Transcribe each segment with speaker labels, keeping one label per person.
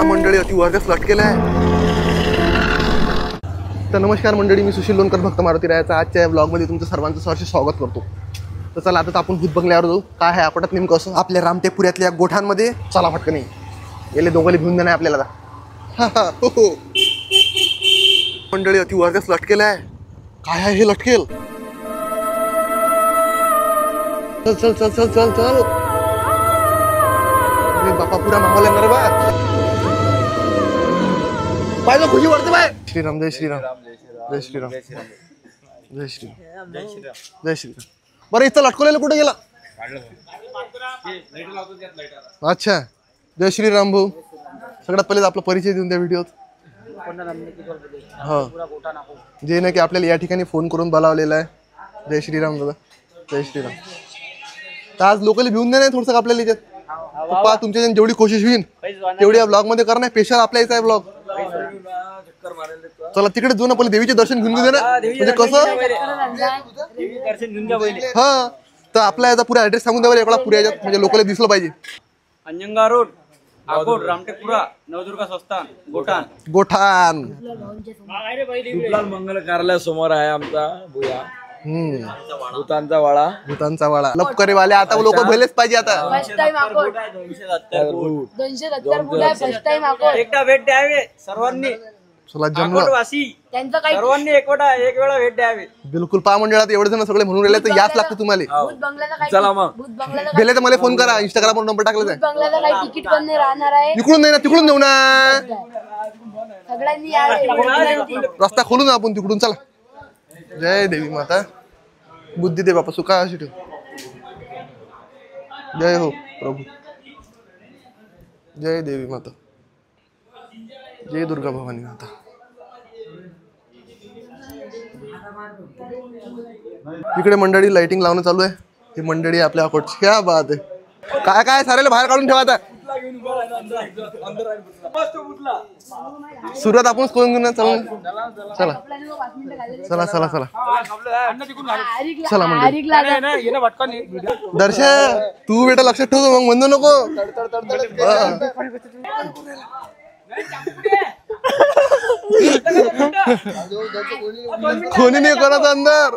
Speaker 1: मंडळी अति वर्गच लट केलाय. तर नमस्कार मंडळी, मी सुशील लोणकर भक्त मारुती रायाचा आजच्या ब्लॉगमध्ये तुमचं सर्वांचं सहर्ष स्वागत करतो. तर चला आता आपण भूत बंगल्यावर जाऊ. काय आहे आपटात नेमकं असं आपल्या रामटेकपुऱ्यातल्या गोठांमध्ये. चला फटकन गेले दोघांनी घेऊन देणार आपल्याला. हो मंडळी अति वर्गच लट केलाय. काय आहे हे लटकेल. चल चल चल चल चल चल. बापा पुरा माहोल आहे ना रे बा. पाहिजे खुशी वाटते बाय. श्रीराम जय श्रीराम जय श्रीराम जय श्रीराम जय श्रीराम. बरं इथं लटकवलेलं कुठे गेला. अच्छा जय श्रीराम भाऊ. सगळ्यात पहिले आपला परिचय देऊन द्या व्हिडिओत. हा जे नाही की आपल्याला या ठिकाणी फोन करून बोलावलेला आहे. जय श्रीराम दादा जय श्रीराम. तर आज लोकल भिवून द्या नाही थोडंसं आपल्याला याच्यात. पप्पा तुमच्या जेवढी कोशिश होईल तेवढी या ब्लॉग मध्ये करणार. स्पेशल आपल्या इथं आहे ब्लॉग. चला तिकडे जाऊ ना, पहिले देवीचे दर्शन घेऊन घेऊ दे ना. म्हणजे कसं हा तर आपला याचा पुरा ऍड्रेस सांगून द्यावा एवढा पुऱ्या याच्यात, म्हणजे लोकल दिसलं पाहिजे.
Speaker 2: अंजंगा रोड आकोट रामटेकपुरा नवदुर्गा संस्थान गोठान.
Speaker 1: गोठान
Speaker 3: दुधलाल मंगल कार्यालय समोर आहे आमचा भुया. भूतांचा वाडा.
Speaker 1: भूतांचा वाडा लपकरे वाले आता लोक भलेच पाहिजे आता.
Speaker 4: First time Akot 270 first time Akot.
Speaker 2: एकदा भेट द्यावे सर्वांनी.
Speaker 1: चला जमलं
Speaker 2: वासी
Speaker 4: त्यांचं काही
Speaker 2: सर्वांनी एक वेळा भेट द्यावे.
Speaker 1: बिलकुल. पहा मंडळात एवढे जण सगळे म्हणून राहिले तर याच लागतं तुम्हाला.
Speaker 4: भूत बंगल्याला काही
Speaker 3: चला मग.
Speaker 4: भूत बंगल्याला
Speaker 1: गेले तर मला फोन करा. इंस्टाग्रामवर नंबर टाकला
Speaker 4: भूत
Speaker 1: आहे.
Speaker 4: बंगल्याला काही तिकीट पण नाही राहणार आहे.
Speaker 1: इकडून नाही ना तिकडून देऊ ना.
Speaker 4: सगळ्यांनी यावे.
Speaker 1: रस्ता खोलू ना आपण तिकडून. चला. जय देवी माता. बुद्धी दे बापा सुखा अशी ठेव. जय हो प्रभू. जय देवी माता. जय दुर्गा भवानी माता. इकडे मंडळी लाइटिंग लावणं चालू आहे. ही मंडळी आपल्या अकोटची. क्या बात आहे. काय काय सारेला बाहेर काढून ठेवा आता. सुरुवात आपण करून घेऊ ना. चला चला चला चला चला चला मंडळी. दर्शन तू बेटा लक्षात ठेवतो मग म्हणू नको. कोणी नाही करत अंदर.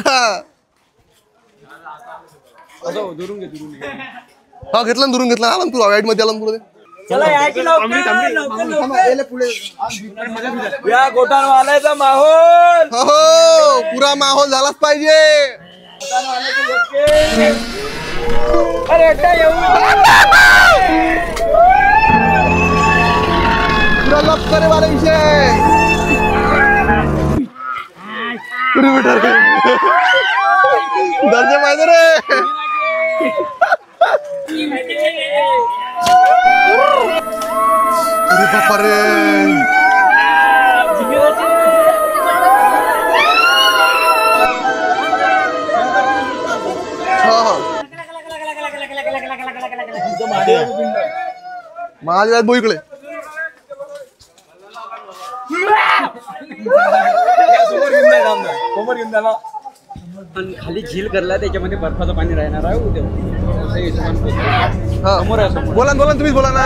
Speaker 1: हा घेतला दुरून घेतला. आला तू वाईट मध्ये आला तुला.
Speaker 3: या गोठान वाल्याचा माहोल.
Speaker 1: हो पुरा माहोल झालाच पाहिजे. पुरा लपकरे वाला विषय. दर्जा पाहिजे रे. अरे बापा रे. महादेव भाऊ इकडे.
Speaker 2: खाली झील करला त्याच्यामध्ये बर्फाचं पाणी राहणार आहे उद्या.
Speaker 1: बोला बोला तुम्हीच बोला ना.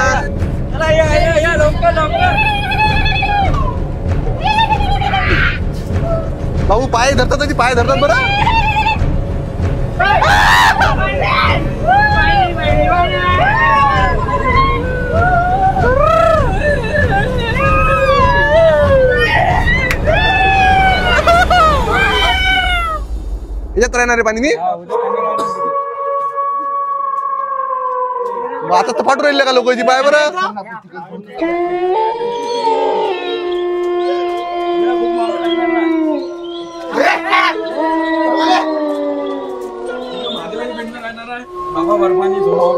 Speaker 1: भाऊ पाय धरतात ती पाय धरतात बरं. याच्यात राहणार आहे पाणी. मी आता तर फाटू राहिले का लोकांची पाय बरं.
Speaker 3: बाबा बर्फानी समोर.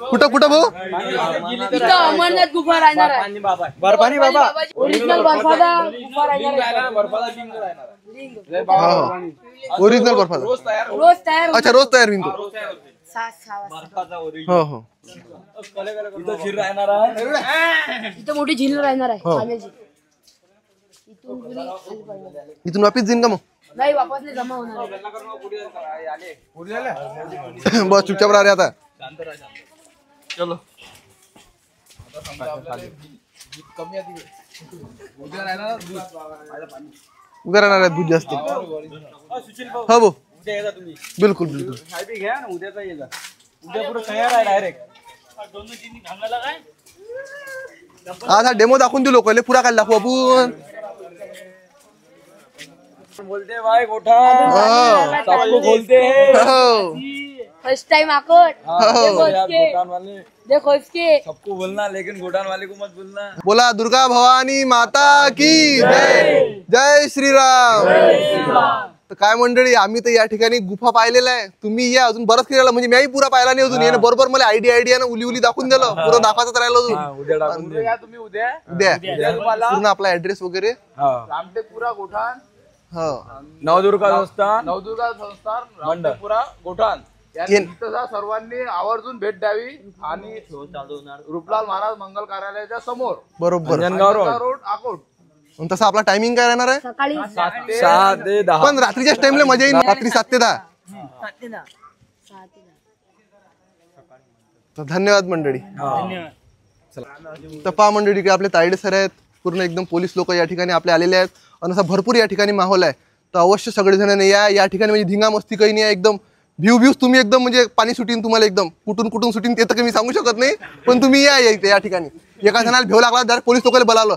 Speaker 1: कुठं कुठं भाऊ.
Speaker 4: अमरनाथ गुफा राहणार आहे.
Speaker 2: बर्फानी बाबा
Speaker 4: ओरिजिनल बर्फाचा गुफा राहणार आहे.
Speaker 1: ओरिजिनल बर्फाचा
Speaker 4: रोज तयार.
Speaker 1: अच्छा रोज तयार होईल तो.
Speaker 4: सहा वाजता
Speaker 2: बर्फाचा ओरिजिनल
Speaker 1: हो हो
Speaker 3: इथं खीर राहणार आहे.
Speaker 4: इथं मोठी झील राहणार आहे
Speaker 1: हो.
Speaker 4: पाण्याची. इथून कुणी आलं पाहिजे.
Speaker 1: इथून वापिस जाईन का मग
Speaker 4: नाही वापस नाही जमा होणार आहे.
Speaker 1: बस चुपचाप राहा रे आता
Speaker 3: चलो
Speaker 1: उद्या राहणार आहे दूध जास्त
Speaker 2: सुशील भाऊ
Speaker 1: हो भाऊ
Speaker 2: उद्या येता तुम्ही
Speaker 1: बिलकुल बिलकुल
Speaker 2: काय बी घ्या ना उद्याचा येजा उद्या पुढे तयार आहे डायरेक्ट
Speaker 1: आज हा डेमो दाखवून देऊ लोक पुरा काय दाखवू आपण
Speaker 3: बोलते भाई गोठा
Speaker 1: हो.
Speaker 3: सबको बोलते हैं.
Speaker 1: हो.
Speaker 4: फर्स्ट टाइम आकोट
Speaker 3: हाँ, यार गोटान वाले
Speaker 4: देखो इसके
Speaker 3: सबको बोलना लेकिन गोटान वाले को मत बोलना.
Speaker 1: बोला दुर्गा भवानी माता की जय जय श्रीराम तर काय मंडळी आम्ही तर या ठिकाणी गुफा पाहिलेला आहे तुम्ही या अजून बरंच केलेलं म्हणजे मी पुरा पाहिला नाही अजून याने बरोबर मला आयडिया ना उली दाखवून दिलं पुरं दाखवायचं राहिलं अजून
Speaker 3: हाँ, उद्या टाकून दे.
Speaker 1: उद्या पूर्ण आपला ऍड्रेस वगैरे
Speaker 3: हाँ.
Speaker 5: रामटेकपुरा गोठान
Speaker 1: हो
Speaker 3: नवदुर्गा संस्थान
Speaker 5: नवदुर्गा संस्थान
Speaker 3: मंडळ.
Speaker 5: रामटेकपुरा गोठान या
Speaker 1: येन.
Speaker 5: इथं सर्वांनी आवर्जून भेट द्यावी आणि रूपलाल महाराज मंगल कार्यालयाच्या समोर
Speaker 1: बरोबर
Speaker 3: अंजनगाव रोड
Speaker 5: रोड अकोट
Speaker 1: आणि तसं आपला टायमिंग काय राहणार आहे
Speaker 4: सकाळी
Speaker 3: 6 ते 10.
Speaker 1: पण रात्रीच्याच टाइमला मजा येईल रात्री 7 ते 10
Speaker 4: 6 ते 10.
Speaker 1: तर धन्यवाद मंडळी तर पहा मंडळी की आपले तायडे सर आहेत पूर्ण एकदम पोलीस लोक या ठिकाणी आपले आलेले आहेत आणि असा भरपूर या ठिकाणी माहोल आहे तर अवश्य सगळेजण या ठिकाणी म्हणजे धिंगा मस्ती काही नाही आहे एकदम व्ह्यूज तुम्ही एकदम म्हणजे पाणी सुटीन तुम्हाला एकदम कुठून सुटीन ते तर काही मी सांगू शकत नाही पण तुम्ही या ठिकाणी एका जणाला भेव लागला जर पोलीस लोकांना बोलावलं